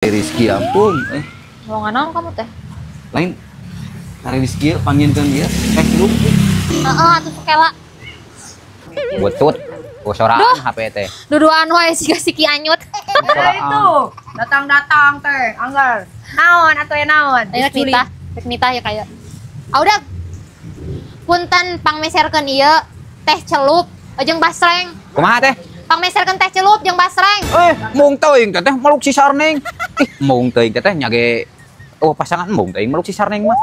Rizky ampun Mau naon kamu teh? lain Tari Rizky panggilkan dia dulu Atuh sekela. butut soraan HP teh Duduan wae siki anyut. Nah itu, datang-datang teh, anggar. Naon atuh ya naon? Ayo rek nita ya kayak. Udah. Punten pangmeserkeun ieu teh celup jeung basreng. kumaha teh Pangmeserkeun teh celup jeung basreng. mung teuing teh meluk si sarneng mung teuing teh nyage pasangan mung teuing meluk si sarneng mah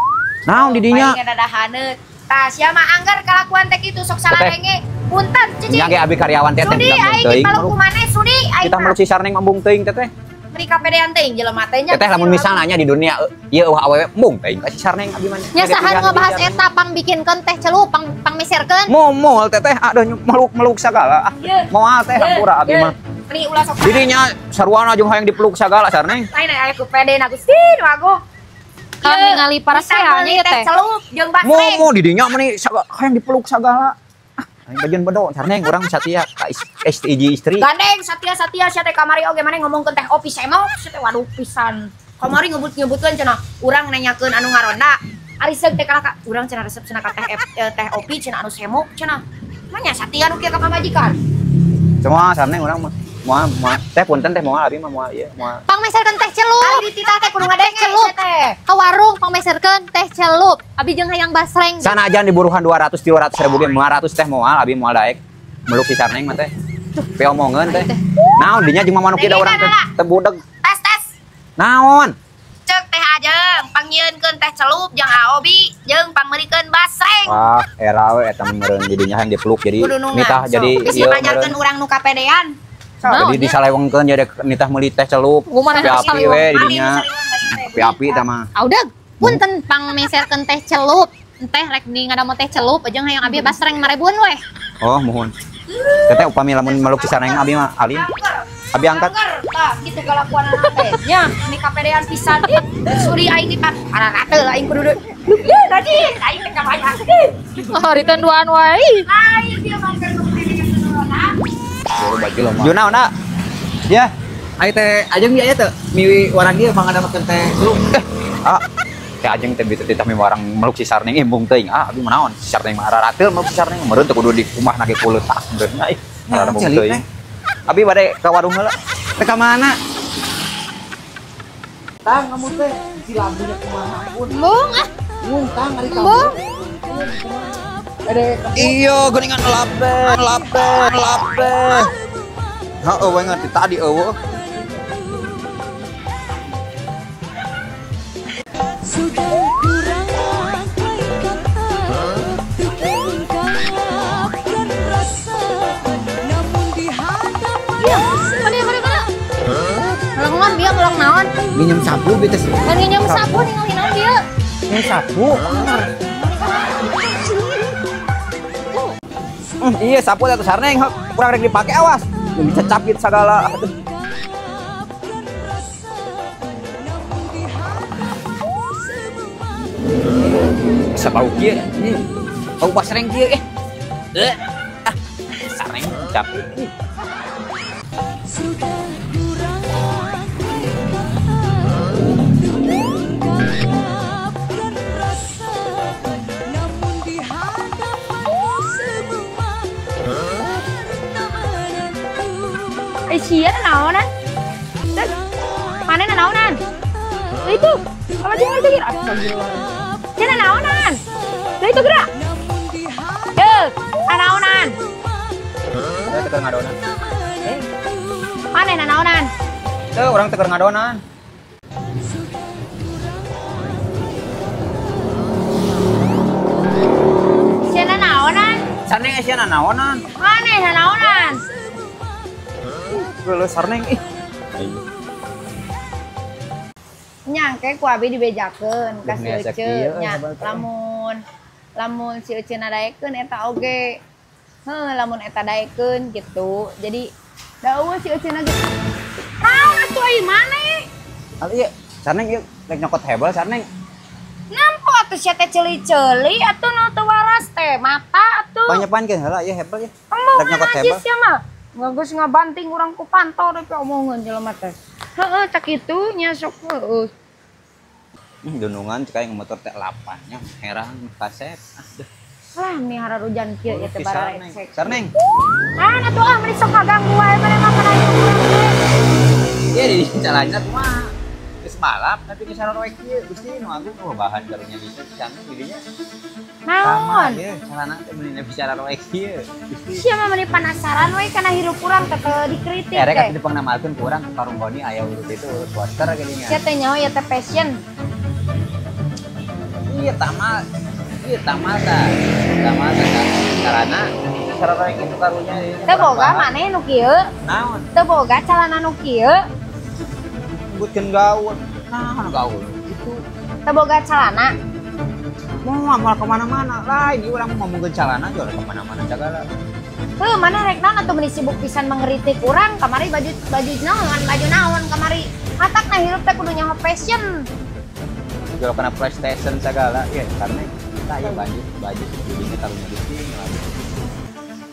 naon di dinya Bae ngadahaneut. Tah sia mah anggar kalakuan teh kitu sok saladenge. Punten cici. nyage abi karyawan teh Sudi aing dipaluk ku maneh sudi aing. kita meluk si sarneng mah mung teuing teh Beri kapedean teh jelema teh nya. teh lamun misalnya di dunia ieu awewe mung teuing ka si sarneng abi mah Nya sahan ngebahas eta pang bikinkeun teh celup pangmeserkeun. moal teh aduh meluk segala moal teh hampura abi mah Beri ulah sok. didinya sarwana jeung hayang dipeluk segala sarneng Lain aya ku pede na Gustin wago. Kalau ningali para seanya ya teh. Celup jeung basreng. Momo didinya meni hayang dipeluk segala. Aing bagian bedo sarneng urang satia ka istri. Gandeng Satya sia teh kamari oge maneh ngomongkeun teh opi semok sia teh waduh pisan. Kamari ngebut-ngebutkeun cenah urang nanyakeun anu ngaronda. Ari seug teh kalaka urang cenah resep cenah ka teh opi cenah anu semok cenah. Manya Satya nu kieu ka pamajikan. Semua sarneng urang mah moal teh punten teh moal abi mah moal ieu moal. Pangmeserkeun teh celup. Ari di titah teh kudu ngadenge celup. teh. Ka warung pangmeserkeun teh celup. Abi jeung hayang basreng. Sanajan diburuhan 200-300 ribu ge 500 teh moal abi moal daek. Meluk si sarneng mah teh. Pe omongeun teh. Naon dinya jeung manuk kieu urang teh budeg. Tes. Naon? Ceuk teh ajeng panggieunkeun teh celup jeung aobi jeung pangmeurikeun basreng. Wah, era we eta meureun didinya hayang dipeluk jadi nitah jadi ieu nanyakeun urang nu kapedean. Jadi disalewengkeun jadi nitah meuli teh celup. Api we didinya. Api teh mah. Udah, punten pangmeserkeun teh celup. Teh rek di ngadamel teh celup jeung hayang abi basreng 5.000 we. Oh, mohon. Teteh upami lamun meluk si sareng abi mah alim. Abi angkat. Tah, gitu kalakuan anak teh. Nya, ini kapedean pisan. Suri aing kita. Ararateul aing kudu. Tadi aing teh kabayang. Hari tenduan wae. Aing dia mangker kapedean sebenarnya. Juna ona. Ya. Ai teh ajeng bieu teh mi warang dieu mangga dapetkeun teh dulu. Teh ajeng teh bitu teh mi warang meluk si sarneng embung teuing. Abi mah naon? Si sarneng mah ararateul meluk si sarneng meureun teh kudu di rumah nage peuleut tas beunna ih. Ararateul embung teuing. Abi bade ka warung heula. Teh ka mana? Tang kamu teh si lambunya kemana pun Bung tang hari kamu Bung. Iyo geuningan lape. Heuh we ngerti tadi eueuh. Sudah kurang pakai kata untuk mengungkapkan rasa, namun di hadapan Lengon dia ngelok naon? minjem sapu gitu sih Mun nginjem sapu ningali naon dia? yang sapu Iya sapu atuh sarneng kurang rek dipake awas. Bisa capit segala. Sabau kieu. Bau basreng kieu sarneng capit. sudah kurang pakai kata untuk mengungkapkan rasa, namun di hadapanmu semua tak menentu. Sia naonan? Mana naonan? Itu. Apa jeung lagi? Astagfirullah. Sia naonan? Itu gerak. Naonan. Teu teker ngadonan. Mana naonan? Teu urang teker ngadonan. Sia naonan? Sarneng sia naonan. Mana naonan? Geuleuh sarneng ih. Nyangke ku abi dibejakeun ka si Dunia Ece sakieu, nya sabar teh. lamun si Ece nadaekeun eta oge lamun eta daekeun gitu jadi da eueuh si Ece na gitu naon atuh ieu maneh Ieu sarneng ieu rek nyokot hebel sarneng. nampo atuh sia teh ceuli-ceuli atuh nu teu waras teh mata atuh Panyepankeun heula ieu hebel ieu. Omongan Rek nyokot aja hebel. sia mah. Nggak ngabanting orang ku pantau tapi omongan jelema teh. Heeh, tak kitu nya sok heeh. Dunungan cek aing motor teh lapanya heran kaset. Aduh. Lah mihara rujan kieu ya teh bara Neng. resek. Sar Neng. Ah, atuh ah meni sok kaganggu wae mana mah kana itu. Iya di jalannya mah geus balap tapi geus saroek kieu Gusti nu agung bahan karunya bisa canggih didinya. Sama Naon? ya, celana teh meunina bicara roek kieu. Gusti. Sia mah meni penasaran we kana hirup urang teh dikritik Erek teh. atuh dipangnamakeun ku urang karung goni aya urut itu poster geuningan. Sia teh nyaho ya teh passion. Iya tamal. Iya tamal tah. Tamal tah carana cara roek itu karunya. Teu boga maneh nu kieu? Naon? Teu boga calana nu kieu? Nyebutkeun gaul. Naon gaul? Itu Teu boga calana. mau amal kemana-mana lain ini orang mau ngomongin calana jual kemana-mana segala. Heuh, mana rek naon atuh meuni sibuk pisan mangeritik urang kamari baju naon kamari. Hatak na hirup teh kudu nyaho passion. Jual kena PlayStation segala ya karena saya baju ini taruhnya di sini.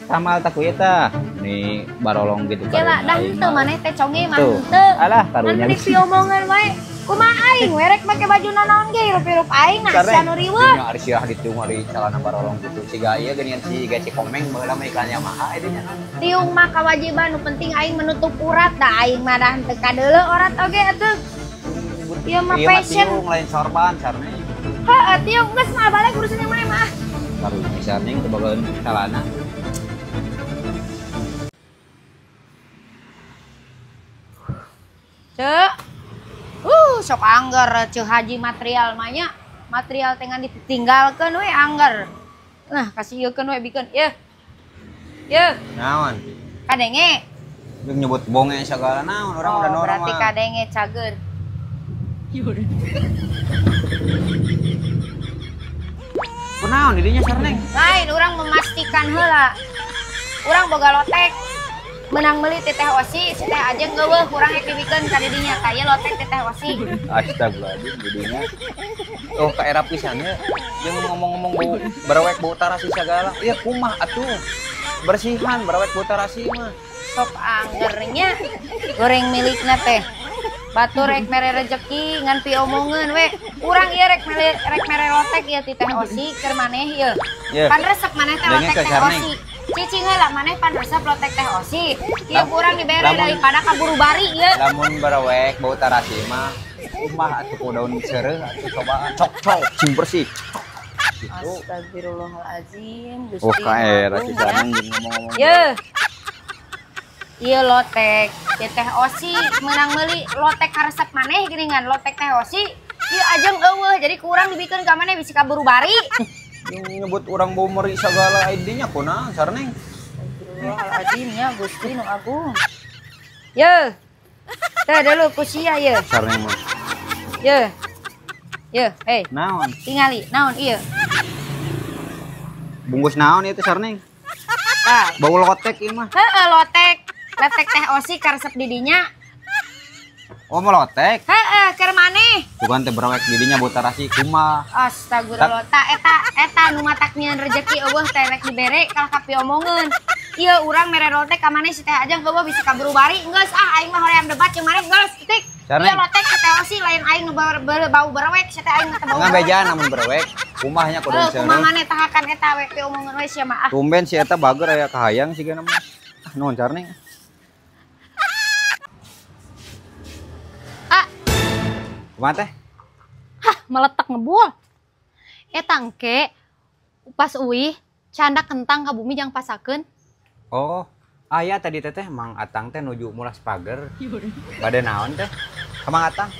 Sama tak kuya tah nih barolong gitu. Kela dah henteu maneh teh conge mah Tuh. henteu. Alah taruhnya Nanti di piomongan wae. Kumaha aing we rek make baju naon ge hirup-hirup aing nah sia nu riweuh. Ari sirah ditung ari calana barolong gitu. Siga ieu geunian si gaci komeng baheula mah iklan Yamaha edinya. Tiung mah kawajiban nu penting aing menutup urat da aing mah dah henteu kadeuleu orat oge atuh. Ieu mah passion. Tiung lain sorban sarne. Heuh, tiung geus mah balik urusan yang mana mah. Taruhnya sarne teu bageun calana. Cek. Sok angger ceu haji material mah nya. Material teh ngan ditinggalkeun we angger. Nah, kasih ieukeun we bikeun. Yeuh. Naon? Kadenge. Jeung nyebut bonge segala naon orang udah normal. Berarti kadenge cageun. Kunaon didinya sarneng? Lain urang memastikan heula. Urang boga lotek. Menang meuli teh osi, si teh ajeng geuweuh urang rek dibikeun ka didinya ka ieu lotek teh osi. Astagfirullahaladzim didinya. Oh ka era pisan ya. Jeung ngomong-ngomong bau berewek bau tarasi segala. Iya kumah atuh. Bersihan berewek bau tarasi mah. Sok anggernya goreng milikna teh. Batur rek mere rezeki ngan piomongeun we. Urang ieu rek mere lotek ieu ti teh osi keur maneh ieu. Iya. Pan resep maneh teh Denge lotek ke teh sarneng. osi. Cicing heula maneh pan resep lotek teh osi. Ieu urang dibere daripada kaburu bari ieu. Lamun berewek bau tarasi mah kumah atuh ku daun seureuh atuh cobaan cok cing bersih. Gitu. Astagfirullahalazim. Gusti. Oh ka era Agung, pisan ya. ngomong-ngomong. Yeuh. Ieu lotek, ieu teh osi meunang meuli lotek karesep maneh geuningan lotek teh osi. Ieu ajeng eueuh jadi kurang dibikeun ka maneh bisi kaburu bari. Yang nyebut orang bau meri segala ID-nya kunaon sarneng? Astagfirullahalazim ya Gusti nu agung. Yeuh. Teh dulu ku sia ieu. Sarneng mah. Yeuh. Yeuh, hei, Naon? tingali naon ieu? Bungkus naon itu sarneng? Tah. Bau lotek ieu mah. Heeh lotek. Lotek teh osi karesep didinya. Oh mau lotek? Heeh, keur maneh. Bukan teh berewek didinya bau tarasi kumah. Astagfirullah, eta nu matak nyieun rezeki eueuh teh rek dibere kalah ka piomongeun. Ieu urang mere lotek ka maneh si teh ajeng eueuh bisa kaburu bari. Geus aing mah hoream debat jeung maneh geus titik. Sarneng. Ieu lotek teh osi lain aing nu bau berewek si teh aing teh bau. Enggak bejaan namun berewek. Kumahnya kudu Kumaha seureuh. maneh tahakan eta we piomongeun we sia mah ah. Tumben si eta bager aya kahayang sigana mah. Ah nuhun sarneng. Ah, Kumaha teh? hah meletak ngebul. Eta engke pas uih canda kentang ka bumi jang pasakeun. Oh, aya tadi teh Mang Atang teh nuju mulas pager. Bade naon teh? Ka Mang Atang.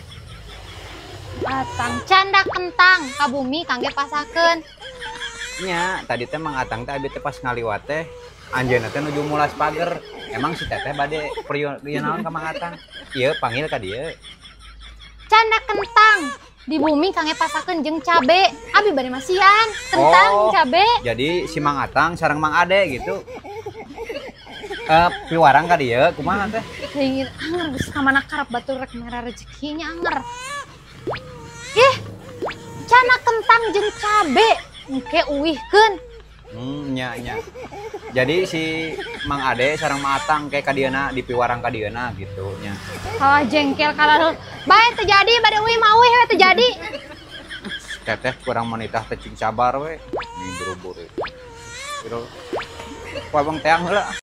Atang canda kentang ka bumi kangge pasakeun. Nya, tadi teh Mang Atang teh abi teh pas ngaliwat teh anjeunna teh nuju mulas pager. Emang si teteh bade priyo naon ka Mang Atang? Ieu panggil ka dieu. Canda kentang di bumi kangge pasakeun jeung cabe. Abi bade masihan kentang Oh. cabe. Jadi si Mang Atang sareng Mang Ade gitu. Piwarang ka dieu kumaha teh? Ingin anger geus ka mana karep batur rek merah rezekinya anger. Ih, cana kentang jeung cabe engke uwihkeun. Nya nya. Jadi si Mang Ade sareng Matang kayak kadiana di piwarang kadiana gitu nya. Halah jengkel kalau bae terjadi bade uwi mah uwi we terjadi. Teteh kurang menitah teh cing sabar we. Ini buru-buru. Buru. Ku abang teang heula.